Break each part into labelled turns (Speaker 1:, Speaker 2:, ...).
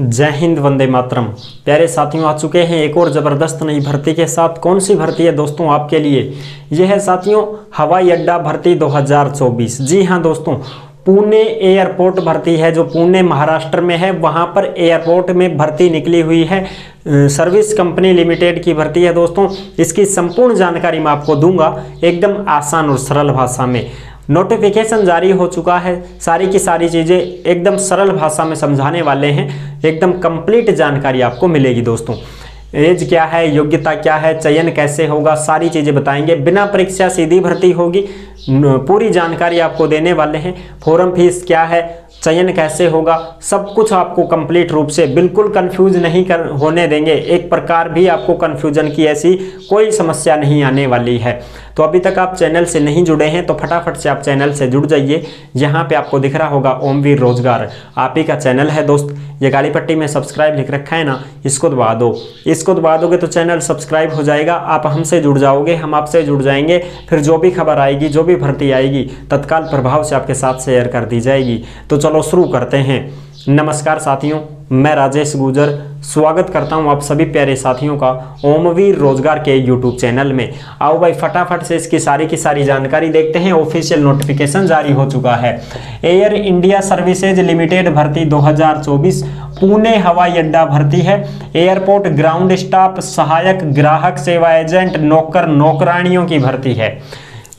Speaker 1: जय हिंद, वंदे मातरम। प्यारे साथियों, आ चुके हैं एक और ज़बरदस्त नई भर्ती के साथ। कौन सी भर्ती है दोस्तों आपके लिए? यह है साथियों हवाई अड्डा भर्ती 2024। जी हाँ दोस्तों, पुणे एयरपोर्ट भर्ती है जो पुणे महाराष्ट्र में है। वहाँ पर एयरपोर्ट में भर्ती निकली हुई है। सर्विस कंपनी लिमिटेड की भर्ती है दोस्तों। इसकी संपूर्ण जानकारी मैं आपको दूंगा एकदम आसान और सरल भाषा में। नोटिफिकेशन जारी हो चुका है, सारी की सारी चीज़ें एकदम सरल भाषा में समझाने वाले हैं। एकदम कंप्लीट जानकारी आपको मिलेगी दोस्तों। एज क्या है, योग्यता क्या है, चयन कैसे होगा, सारी चीज़ें बताएंगे। बिना परीक्षा सीधी भर्ती होगी, पूरी जानकारी आपको देने वाले हैं। फॉर्म फीस क्या है, चयन कैसे होगा, सब कुछ आपको कंप्लीट रूप से बिल्कुल कंफ्यूज नहीं होने देंगे। एक प्रकार भी आपको कंफ्यूजन की ऐसी कोई समस्या नहीं आने वाली है। तो अभी तक आप चैनल से नहीं जुड़े हैं तो फटाफट से आप चैनल से जुड़ जाइए। यहाँ पे आपको दिख रहा होगा ओमवीर रोजगार, आप ही का चैनल है दोस्त। ये काली पट्टी में सब्सक्राइब लिख रखा है ना, इसको दबा दो। इसको दबा दोगे तो चैनल सब्सक्राइब हो जाएगा, आप हमसे जुड़ जाओगे, हम आपसे जुड़ जाएंगे। फिर जो भी खबर आएगी, जो भी भर्ती आएगी, तत्काल प्रभाव से आपके साथ शेयर कर दी जाएगी। तो चलो शुरू करते हैं। नमस्कार साथियों, मैं राजेश गुजर स्वागत करता हूं आप सभी प्यारे साथियों का ओमवीर रोजगार के यूट्यूब चैनल में। आओ भाई फटाफट से इसकी सारी की सारी जानकारी देखते हैं। ऑफिशियल नोटिफिकेशन जारी हो चुका है। एयर इंडिया सर्विसेज लिमिटेड भर्ती 2024 पुणे हवाई अड्डा भर्ती है। एयरपोर्ट ग्राउंड स्टाफ, सहायक ग्राहक सेवा एजेंट, नौकर नौकरानियों की भर्ती है।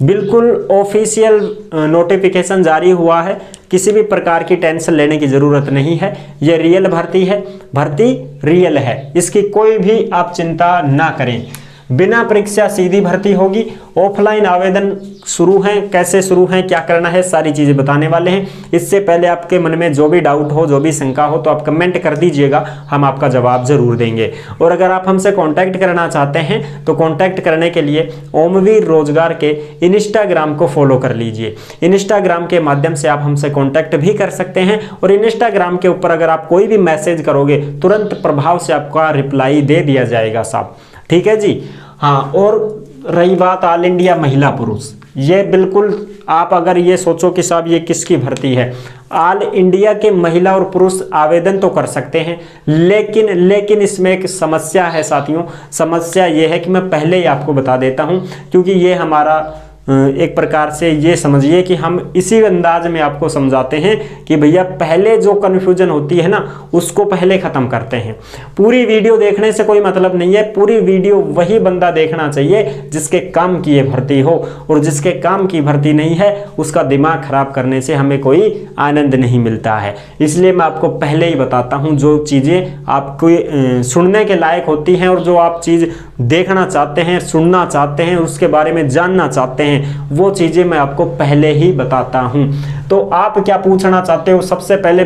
Speaker 1: बिल्कुल ऑफिशियल नोटिफिकेशन जारी हुआ है, किसी भी प्रकार की टेंशन लेने की ज़रूरत नहीं है। ये रियल भर्ती है, भर्ती रियल है, इसकी कोई भी आप चिंता ना करें। बिना परीक्षा सीधी भर्ती होगी। ऑफलाइन आवेदन शुरू हैं, कैसे शुरू हैं, क्या करना है, सारी चीज़ें बताने वाले हैं। इससे पहले आपके मन में जो भी डाउट हो, जो भी शंका हो, तो आप कमेंट कर दीजिएगा, हम आपका जवाब जरूर देंगे। और अगर आप हमसे कांटेक्ट करना चाहते हैं तो कांटेक्ट करने के लिए ओमवीर रोजगार के इंस्टाग्राम को फॉलो कर लीजिए। इंस्टाग्राम के माध्यम से आप हमसे कॉन्टैक्ट भी कर सकते हैं। और इंस्टाग्राम के ऊपर अगर आप कोई भी मैसेज करोगे, तुरंत प्रभाव से आपका रिप्लाई दे दिया जाएगा साहब, ठीक है जी। हाँ, और रही बात ऑल इंडिया महिला पुरुष, ये बिल्कुल आप अगर ये सोचो कि साहब ये किसकी भर्ती है, ऑल इंडिया के महिला और पुरुष आवेदन तो कर सकते हैं। लेकिन इसमें एक समस्या है साथियों। समस्या ये है कि मैं पहले ही आपको बता देता हूँ, क्योंकि ये हमारा एक प्रकार से ये समझिए कि हम इसी अंदाज में आपको समझाते हैं कि भैया पहले जो कन्फ्यूजन होती है ना, उसको पहले ख़त्म करते हैं। पूरी वीडियो देखने से कोई मतलब नहीं है। पूरी वीडियो वही बंदा देखना चाहिए जिसके काम की ये भर्ती हो, और जिसके काम की भर्ती नहीं है उसका दिमाग खराब करने से हमें कोई आनंद नहीं मिलता है। इसलिए मैं आपको पहले ही बताता हूँ, जो चीज़ें आपको सुनने के लायक होती हैं और जो आप चीज़ देखना चाहते हैं, सुनना चाहते हैं, उसके बारे में जानना चाहते हैं, वो चीजें मैं आपको पहले ही बताता हूं। तो आप क्या पूछना चाहते हो? सबसे पहले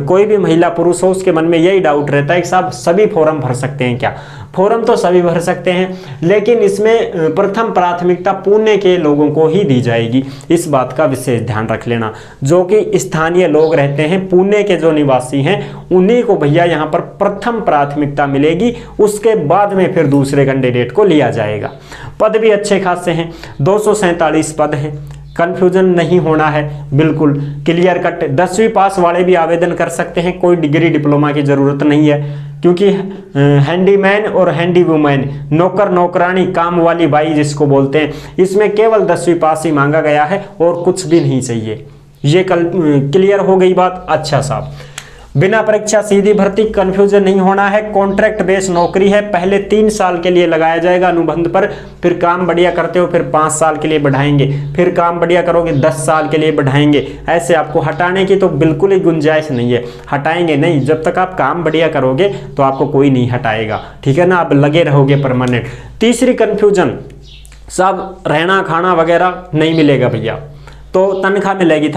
Speaker 1: कोई भी महिला पुरुष हो, उसके मन में यही डाउट रहता है कि साहब सभी फॉर्म भर सकते हैं क्या? फॉर्म तो सभी भर सकते हैं, लेकिन इसमें प्रथम प्राथमिकता पुणे के लोगों को ही दी जाएगी। इस बात का विशेष ध्यान रख लेना। जो कि स्थानीय लोग रहते हैं, पुणे के जो निवासी हैं, उन्हीं को भैया यहाँ पर प्रथम प्राथमिकता मिलेगी। उसके बाद में फिर दूसरे कैंडिडेट को लिया जाएगा। पद भी अच्छे खासे हैं, 247 पद हैं। कंफ्यूजन नहीं होना है, बिल्कुल क्लियर कट। 10वीं पास वाले भी आवेदन कर सकते हैं, कोई डिग्री डिप्लोमा की ज़रूरत नहीं है। क्योंकि हैंडीमैन और हैंडी वुमेन, नौकर नौकरानी, काम वाली बाई जिसको बोलते हैं, इसमें केवल 10वीं पास ही मांगा गया है और कुछ भी नहीं चाहिए। ये क्लियर हो गई बात? अच्छा साहब, बिना परीक्षा सीधी भर्ती, कंफ्यूजन नहीं होना है। कॉन्ट्रैक्ट बेस नौकरी है। पहले 3 साल के लिए लगाया जाएगा अनुबंध पर, फिर काम बढ़िया करते हो फिर 5 साल के लिए बढ़ाएंगे, फिर काम बढ़िया करोगे 10 साल के लिए बढ़ाएंगे। ऐसे आपको हटाने की तो बिल्कुल ही गुंजाइश नहीं है, हटाएंगे नहीं। जब तक आप काम बढ़िया करोगे तो आपको कोई नहीं हटाएगा, ठीक है ना, आप लगे रहोगे परमानेंट। तीसरी कंफ्यूजन, साहब रहना खाना वगैरह नहीं मिलेगा भैया, तो तनख्वाह मिलेगी।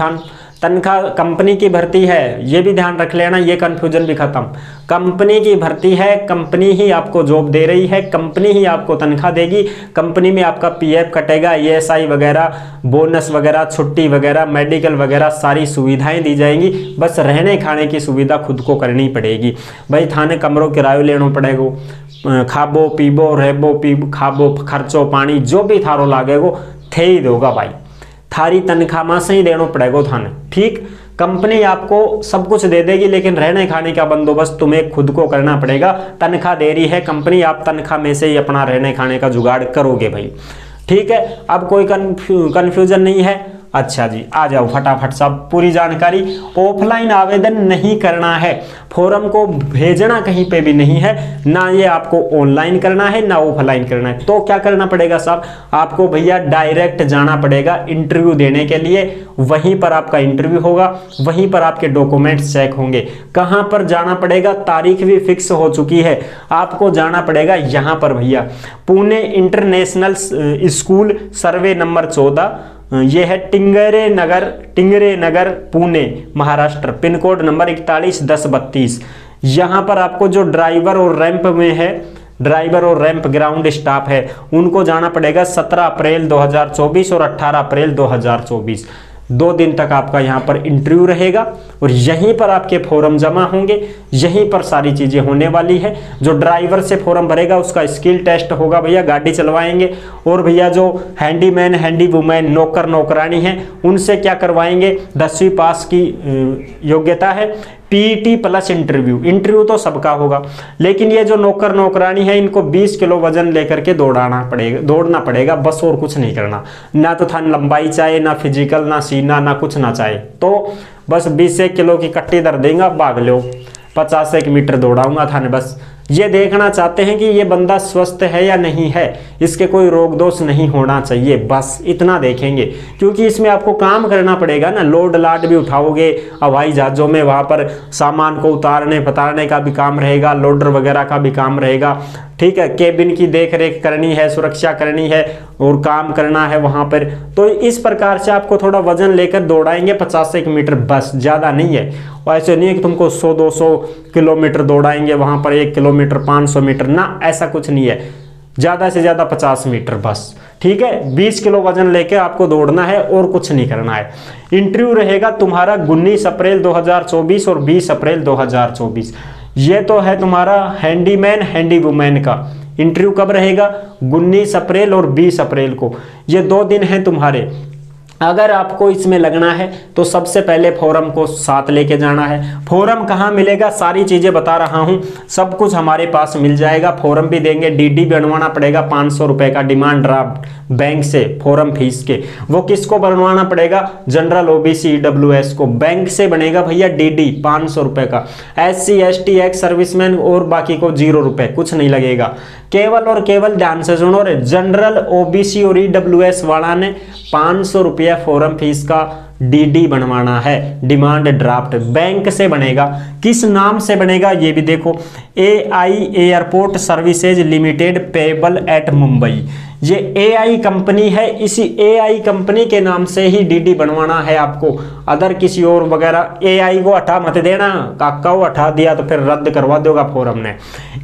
Speaker 1: तनख्वाह कंपनी की भर्ती है, ये भी ध्यान रख लेना, ये कन्फ्यूजन भी खत्म। कंपनी की भर्ती है, कंपनी ही आपको जॉब दे रही है, कंपनी ही आपको तनख्वाह देगी। कंपनी में आपका पीएफ कटेगा, ईएसआई वगैरह, बोनस वगैरह, छुट्टी वगैरह, मेडिकल वगैरह, सारी सुविधाएं दी जाएंगी। बस रहने खाने की सुविधा खुद को करनी पड़ेगी भाई। थाने कमरों किरायो लेना पड़ेगा, खाबो पीबो रहबो पीबो खाबो, खर्चो पानी जो भी थारो लागेगो थे ही दोगा भाई। थारी तनख्वाह में से ही देना पड़ेगा थाने। ठीक, कंपनी आपको सब कुछ दे देगी लेकिन रहने खाने का बंदोबस्त तुम्हें खुद को करना पड़ेगा। तनख्वाह दे रही है कंपनी, आप तनख्वाह में से ही अपना रहने खाने का जुगाड़ करोगे भाई। ठीक है, अब कोई कंफ्यूजन नहीं है। अच्छा जी, आ जाओ फटाफट सब पूरी जानकारी। ऑफलाइन आवेदन नहीं करना है, फॉर्म को भेजना कहीं पे भी नहीं है, ना ये आपको ऑनलाइन करना है ना ऑफलाइन करना है। तो क्या करना पड़ेगा साहब, आपको भैया डायरेक्ट जाना पड़ेगा इंटरव्यू देने के लिए। वहीं पर आपका इंटरव्यू होगा, वहीं पर आपके डॉक्यूमेंट्स चेक होंगे। कहाँ पर जाना पड़ेगा, तारीख भी फिक्स हो चुकी है। आपको जाना पड़ेगा यहाँ पर भैया, Pune international school, survey number 14, ये है Tingre Nagar Pune Maharashtra, pin code number 411032। यहाँ पर आपको जो ड्राइवर और रैंप ग्राउंड स्टाफ है उनको जाना पड़ेगा 17 अप्रैल 2024 और 18 अप्रैल 2024। 2 दिन तक आपका यहाँ पर इंटरव्यू रहेगा और यहीं पर आपके फॉर्म जमा होंगे, यहीं पर सारी चीज़ें होने वाली है। जो ड्राइवर से फॉर्म भरेगा उसका स्किल टेस्ट होगा भैया, गाड़ी चलवाएंगे। और भैया जो हैंडीमैन हैंडी वुमेन नौकर नौकरानी हैं उनसे क्या करवाएंगे, 10वीं पास की योग्यता है, पीईटी प्लस इंटरव्यू तो सबका होगा। लेकिन ये जो नौकर नौकरानी है इनको 20 किलो वजन लेकर के दौड़ना पड़ेगा बस, और कुछ नहीं करना। ना तो था लंबाई चाहे, ना फिजिकल, ना सीना, ना कुछ ना चाहे, तो बस 20 किलो की कट्टी दर देगा, भाग लो 50 मीटर दौड़ाऊंगा थाने। बस ये देखना चाहते हैं कि ये बंदा स्वस्थ है या नहीं है, इसके कोई रोग दोष नहीं होना चाहिए, बस इतना देखेंगे। क्योंकि इसमें आपको काम करना पड़ेगा ना, लोड लाड भी उठाओगे हवाई जहाज़ों में, वहाँ पर सामान को उतारने पतारने का भी काम रहेगा, लोडर वगैरह का भी काम रहेगा। ठीक है, केबिन की देख रेख करनी है, सुरक्षा करनी है और काम करना है वहाँ पर। तो इस प्रकार से आपको थोड़ा वजन लेकर दौड़ाएंगे 50 मीटर, बस, ज़्यादा नहीं है। और ऐसे नहीं है कि तुमको 100-200 किलोमीटर दौड़ाएंगे वहाँ पर, 1 किलोमीटर 500 मीटर, ना, ऐसा कुछ नहीं है। ज़्यादा से ज़्यादा 50 मीटर बस। ठीक है, 20 किलो वजन लेके आपको दौड़ना है और कुछ नहीं करना है। इंटरव्यू रहेगा तुम्हारा 19 अप्रैल 2024 और 20 अप्रैल 2024। ये तो है तुम्हारा हैंडीमैन हैंडी वुमेन का। इंटरव्यू कब रहेगा, 19 अप्रैल और 20 अप्रैल को। ये 2 दिन हैं तुम्हारे। अगर आपको इसमें लगना है तो सबसे पहले फॉर्म को साथ लेके जाना है। फॉर्म कहाँ मिलेगा, सारी चीज़ें बता रहा हूँ, सब कुछ हमारे पास मिल जाएगा। फॉर्म भी देंगे, डीडी बनवाना पड़ेगा 500 रुपये का, डिमांड ड्राफ्ट बैंक से, फॉर्म फीस के। वो किसको बनवाना पड़ेगा, जनरल ओबीसी ईडब्ल्यूएस को। बैंक से बनेगा भैया डीडी 500 रुपये का। SC ST एक्स सर्विसमैन और बाकी को 0 रुपये, कुछ नहीं लगेगा। केवल और केवल ध्यान से सुनो रे, जनरल ओबीसी और ईडब्ल्यूएस वाला ने 500 रुपया फॉर्म फीस का डीडी बनवाना है, डिमांड ड्राफ्ट। बैंक से बनेगा, किस नाम से बनेगा ये भी देखो, AI airport services limited payable eight Mumbai. ये AI कंपनी है, इसी AI कंपनी के नाम से ही डीडी बनवाना है आपको। अदर किसी और वगैरह AI को हटा मत देना, काका को हटा दिया तो फिर रद्द करवा दोगा फॉर्म ने।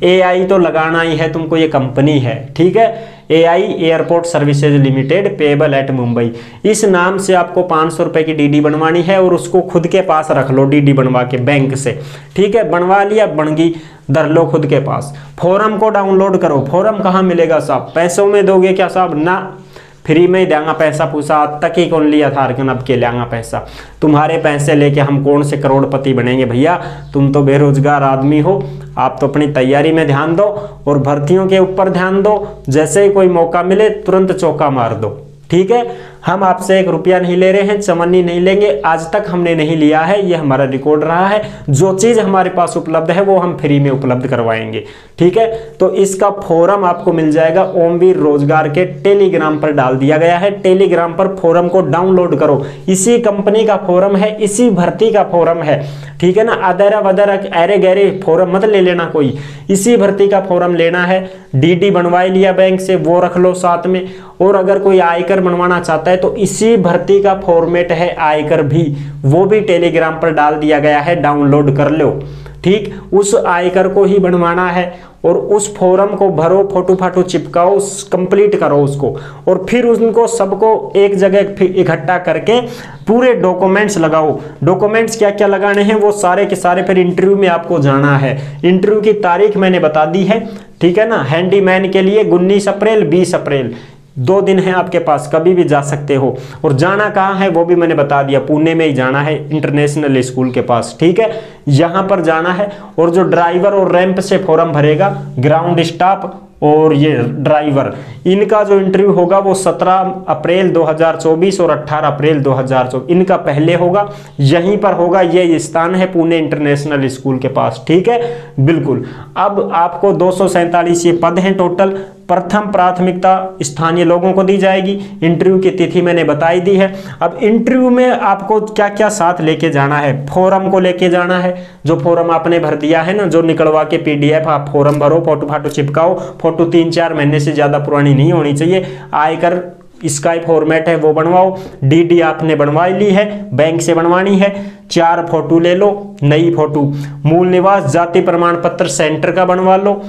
Speaker 1: AI तो लगाना ही है तुमको, ये कंपनी है। ठीक है, AI airport services limited payable eight Mumbai, इस नाम से आपको 500 रुपए की डीडी बनवानी है और उसको खुद के पास रख लो डीडी बनवा के बैंक से। ठीक है, बनवा लिया, बन गई, धर लो खुद के पास। फॉर्म को डाउनलोड करो। फॉर्म कहाँ मिलेगा साहब, पैसों में दोगे क्या साहब, ना, फ्री में ही देंगा पैसा पूसा। आज तक ही कौन लिया था, अब के लेंगा पैसा। तुम्हारे पैसे लेके हम कौन से करोड़पति बनेंगे भैया, तुम तो बेरोजगार आदमी हो। आप तो अपनी तैयारी में ध्यान दो और भर्तियों के ऊपर ध्यान दो। जैसे ही कोई मौका मिले तुरंत चौका मार दो। ठीक है, हम आपसे 1 रुपया नहीं ले रहे हैं, चमन्नी नहीं लेंगे, आज तक हमने नहीं लिया है, ये हमारा रिकॉर्ड रहा है। जो चीज़ हमारे पास उपलब्ध है वो हम फ्री में उपलब्ध करवाएंगे। ठीक है, तो इसका फॉर्म आपको मिल जाएगा ओमवीर रोजगार के टेलीग्राम पर डाल दिया गया है। टेलीग्राम पर फॉर्म को डाउनलोड करो, इसी कंपनी का फॉर्म है, इसी भर्ती का फॉर्म है। ठीक है ना, अदरा वदरा अरे गहरे फॉर्म मत ले लेना कोई, इसी भर्ती का फॉर्म लेना है। डीडी बनवा लिया बैंक से, वो रख लो साथ में। और अगर कोई आयकर बनवाना चाहता है तो इसी भर्ती का फॉर्मेट है आयकर भी, वो भी टेलीग्राम पर डाल दिया गया है, डाउनलोड कर लो। ठीक, उस आयकर को ही बनवाना है और उस फॉर्म को भरो, फोटो फाटो चिपकाओ, कंप्लीट करो उसको और फिर उनको सबको एक जगह इकट्ठा करके पूरे डॉक्यूमेंट्स लगाओ। डॉक्यूमेंट्स क्या क्या लगाने हैं वो सारे के सारे, फिर इंटरव्यू में आपको जाना है। इंटरव्यू की तारीख मैंने बता दी है। ठीक है ना, हैंडीमैन के लिए 19 अप्रैल 20 अप्रैल, 2 दिन है आपके पास, कभी भी जा सकते हो। और जाना कहाँ है वो भी मैंने बता दिया, पुणे में ही जाना है, इंटरनेशनल स्कूल के पास, ठीक है, यहाँ पर जाना है। और जो ड्राइवर और रैंप से फॉर्म भरेगा, ग्राउंड स्टाफ और ये ड्राइवर, इनका जो इंटरव्यू होगा वो 17 अप्रैल 2024 और 18 अप्रैल 2024 इनका पहले होगा। यहीं पर होगा, ये स्थान है पुणे इंटरनेशनल स्कूल के पास, ठीक है, बिल्कुल। अब आपको 247 ये पद हैं टोटल। प्रथम प्राथमिकता स्थानीय लोगों को दी जाएगी। इंटरव्यू की तिथि मैंने बताई दी है। अब इंटरव्यू में आपको क्या क्या साथ लेके जाना है, फॉर्म को लेके जाना है, जो फॉर्म आपने भर दिया है ना, जो निकलवा के PDF आप फॉर्म भरो, फोटो फाटो चिपकाओ, फोटो 3-4 महीने से ज्यादा पुरानी नहीं होनी चाहिए। आयकर इसका फॉर्मेट है वो बनवाओ। DD आपने बनवा ली है, बैंक से बनवानी है। 4 फोटो ले लो, नई फोटो। मूल निवास, जाति प्रमाण पत्र सेंटर का बनवा लो।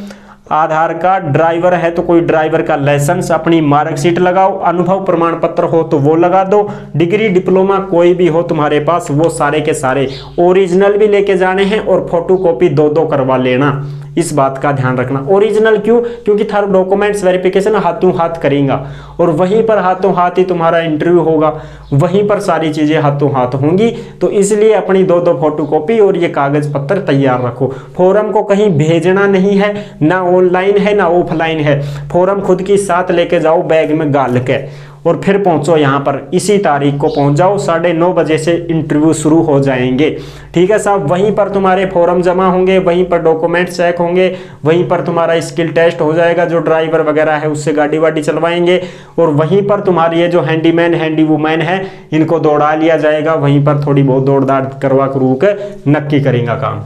Speaker 1: आधार कार्ड, ड्राइवर है तो कोई ड्राइवर का लाइसेंस, अपनी मार्कशीट लगाओ। अनुभव प्रमाण पत्र हो तो वो लगा दो। डिग्री डिप्लोमा कोई भी हो तुम्हारे पास, वो सारे के सारे ओरिजिनल भी लेके जाने हैं और फोटोकॉपी 2-2 करवा लेना। इस बात का ध्यान रखना। ओरिजिनल क्यों? क्योंकि थारा डॉक्यूमेंट्स वेरिफिकेशन हाथों हाथ करेगा और वहीं पर हाथों हाथ ही तुम्हारा इंटरव्यू होगा, वहीं पर सारी चीजें हाथों हाथ होंगी। तो इसलिए अपनी 2-2 फोटोकॉपी और ये कागज पत्र तैयार रखो। फॉर्म को कहीं भेजना नहीं है, ना ऑनलाइन है ना ऑफलाइन है। फॉर्म खुद की साथ लेके जाओ बैग में गाल के और फिर पहुंचो यहाँ पर। इसी तारीख को पहुंच जाओ, 9:30 बजे से इंटरव्यू शुरू हो जाएंगे, ठीक है साहब। वहीं पर तुम्हारे फॉर्म जमा होंगे, वहीं पर डॉक्यूमेंट चेक होंगे, वहीं पर तुम्हारा स्किल टेस्ट हो जाएगा। जो ड्राइवर वगैरह है उससे गाड़ी वाड़ी चलवाएंगे और वहीं पर तुम्हारी ये जो हैंडीमैन हैंडी वुमेन है इनको दौड़ा लिया जाएगा। वहीं पर थोड़ी बहुत दौड़ दाड़ करवा करू के नक्की करेगा काम।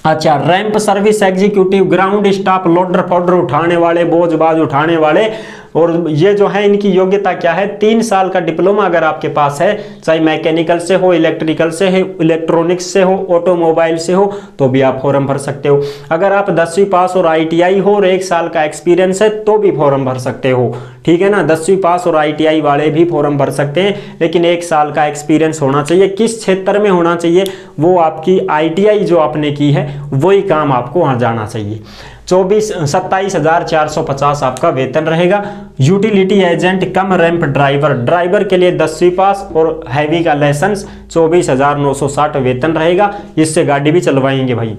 Speaker 1: अच्छा, ramp service executive, ground staff, loader fodder उठाने वाले, बोझ बाज उठाने वाले। और ये जो है इनकी योग्यता क्या है? 3 साल का डिप्लोमा अगर आपके पास है, चाहे मैकेनिकल से हो, इलेक्ट्रिकल से है, इलेक्ट्रॉनिक्स से हो, ऑटोमोबाइल से हो, तो भी आप फॉर्म भर सकते हो। अगर आप 10वीं पास और ITI हो और 1 साल का एक्सपीरियंस है तो भी फॉर्म भर सकते हो, ठीक है ना। 10वीं पास और ITI वाले भी फॉर्म भर सकते हैं, लेकिन 1 साल का एक्सपीरियंस होना चाहिए। किस क्षेत्र में होना चाहिए? वो आपकी ITI जो आपने की है वही काम आपको वहां जाना चाहिए। 27,450 आपका वेतन रहेगा। यूटिलिटी एजेंट कम रैंप ड्राइवर, ड्राइवर के लिए 10वीं पास और हैवी का लाइसेंस, 24,960 वेतन रहेगा। इससे गाड़ी भी चलवाएंगे भाई।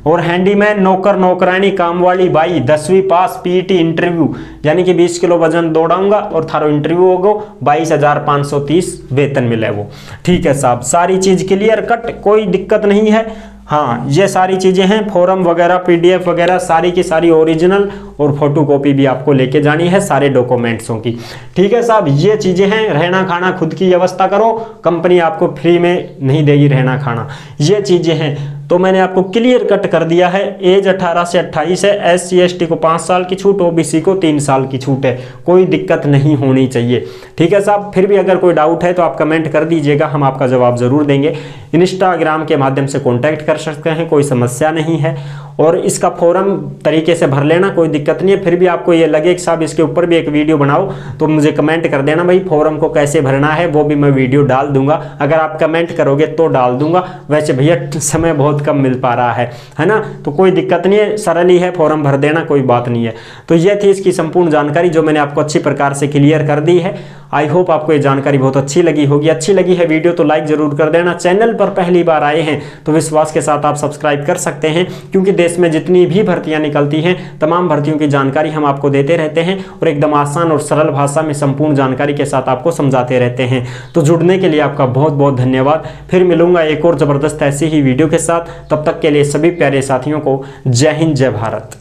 Speaker 1: और हैंडीमैन, नौकर नौकरानी, काम वाली बाई, 10वीं पास, PET इंटरव्यू, यानी कि 20 किलो वजन दौड़ाऊंगा और थारो इंटरव्यू होगा, 22,530 वेतन मिले वो, ठीक है साहब। सारी चीज क्लियर कट, कोई दिक्कत नहीं है। हाँ, ये सारी चीजें हैं, फॉर्म वगैरह, PDF वगैरह सारी की सारी ओरिजिनल और फोटोकॉपी भी आपको लेके जानी है सारे डॉक्यूमेंट्सों की, ठीक है साहब। ये चीजें हैं। रहना खाना खुद की व्यवस्था करो, कंपनी आपको फ्री में नहीं देगी रहना खाना। ये चीजें हैं तो मैंने आपको क्लियर कट कर दिया है। एज 18 से 28 है। SC ST को 5 साल की छूट, OBC को 3 साल की छूट है। कोई दिक्कत नहीं होनी चाहिए, ठीक है साहब। फिर भी अगर कोई डाउट है तो आप कमेंट कर दीजिएगा, हम आपका जवाब जरूर देंगे। इंस्टाग्राम के माध्यम से कॉन्टैक्ट कर सकते हैं, कोई समस्या नहीं है। और इसका फॉर्म तरीके से भर लेना, कोई दिक्कत नहीं है। फिर भी आपको ये लगे कि साहब इसके ऊपर भी एक वीडियो बनाओ, तो मुझे कमेंट कर देना भाई, फॉर्म को कैसे भरना है वो भी मैं वीडियो डाल दूंगा। अगर आप कमेंट करोगे तो डाल दूंगा। वैसे भैया समय बहुत कम मिल पा रहा है ना, तो कोई दिक्कत नहीं है, सरल ही है, फॉर्म भर देना, कोई बात नहीं है। तो ये थी इसकी संपूर्ण जानकारी जो मैंने आपको अच्छी प्रकार से क्लियर कर दी है। आई होप आपको ये जानकारी बहुत अच्छी लगी होगी। अच्छी लगी है वीडियो तो लाइक जरूर कर देना। चैनल पर पहली बार आए हैं तो विश्वास के साथ आप सब्सक्राइब कर सकते हैं, क्योंकि देश में जितनी भी भर्तियां निकलती हैं तमाम भर्तियों की जानकारी हम आपको देते रहते हैं और एकदम आसान और सरल भाषा में संपूर्ण जानकारी के साथ आपको समझाते रहते हैं। तो जुड़ने के लिए आपका बहुत बहुत धन्यवाद। फिर मिलूंगा एक और जबरदस्त ऐसी ही वीडियो के साथ। तब तक के लिए सभी प्यारे साथियों को जय हिंद, जय भारत।